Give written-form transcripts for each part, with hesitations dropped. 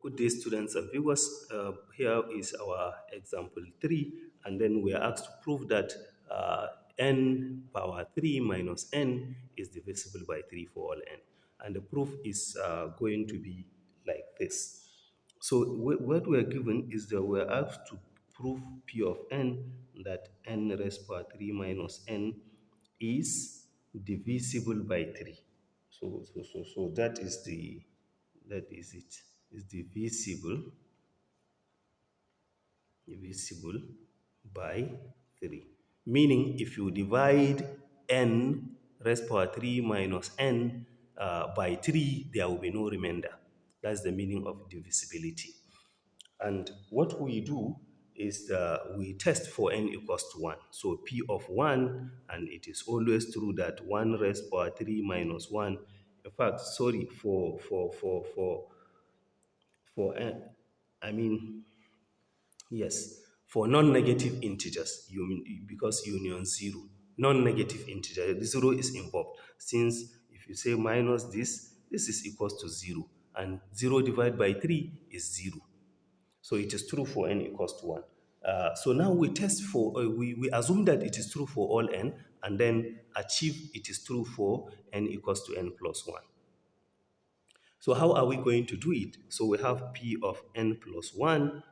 Good day, students and viewers. Here is our example 3, and then we are asked to prove that n power 3 minus n is divisible by 3 for all n. And the proof is going to be like this. So what we are given is that we are asked to prove p of n, that n raised power 3 minus n is divisible by 3. So that is it. Is divisible by 3. Meaning, if you divide n raised power 3 minus n by 3, there will be no remainder. That's the meaning of divisibility. And what we do is we test for n equals to 1. So p of 1, and it is always true that 1 raised power 3 minus 1. In fact, sorry, for n, I mean, yes, for non-negative integers, because union 0, non-negative integer, the 0 is involved. Since if you say minus this is equals to 0, and 0 divided by 3 is 0. So it is true for n equals to 1. So now we test for, we assume that it is true for all n, and then achieve it is true for n equals to n plus 1. So how are we going to do it? So we have p of n plus 1,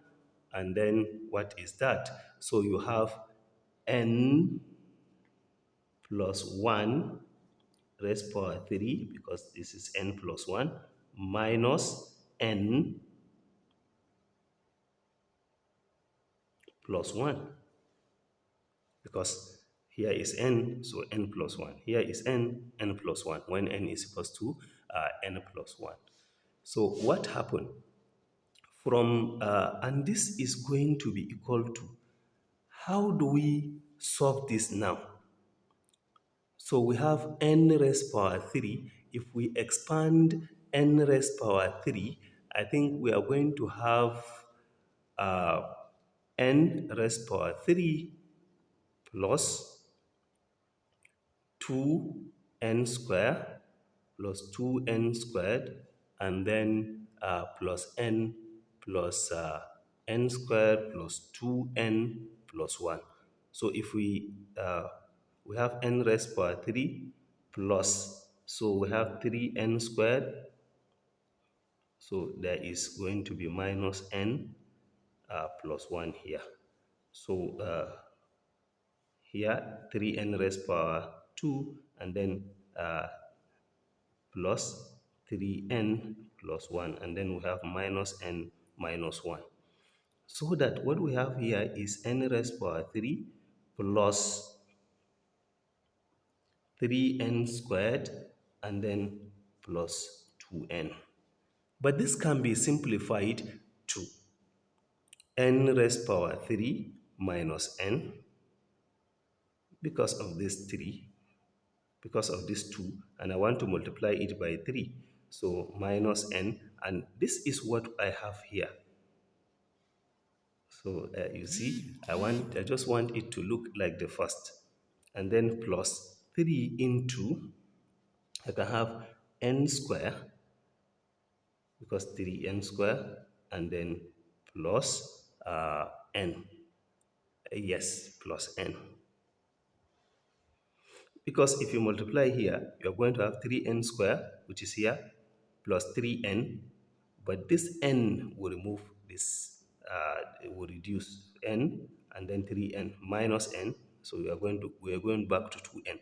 and then what is that? So you have n plus 1 raised power 3, because this is n plus 1, minus n plus 1. Because here is n, so n plus 1. Here is n plus 1, when n is equals to n plus 1. So what happened? And this is going to be equal to, how do we solve this now? So we have n raised power 3. If we expand n raised power 3, I think we are going to have n raised power 3 plus 2n squared plus 2n squared, and then plus n n squared plus 2n plus 1. So if we have n raised power 3 plus, so we have 3n squared, so there is going to be minus n plus 1 here. So here 3n raised power 2, and then plus 3n plus 1, and then we have minus n minus 1. So that what we have here is n raised power 3 plus 3n squared, and then plus 2n. But this can be simplified to n raised power 3 minus n, because of this 3, because of this 2, and I want to multiply it by 3. So minus n, and this is what I have here. So you see, I just want it to look like the first. And then plus 3 into, I can have n square, because 3n square, and then plus n. Yes, plus n. Because if you multiply here, you're going to have 3n square, which is here, plus 3n, but this n will remove this, it will reduce n, and then 3n minus n, so we are going back to 2n.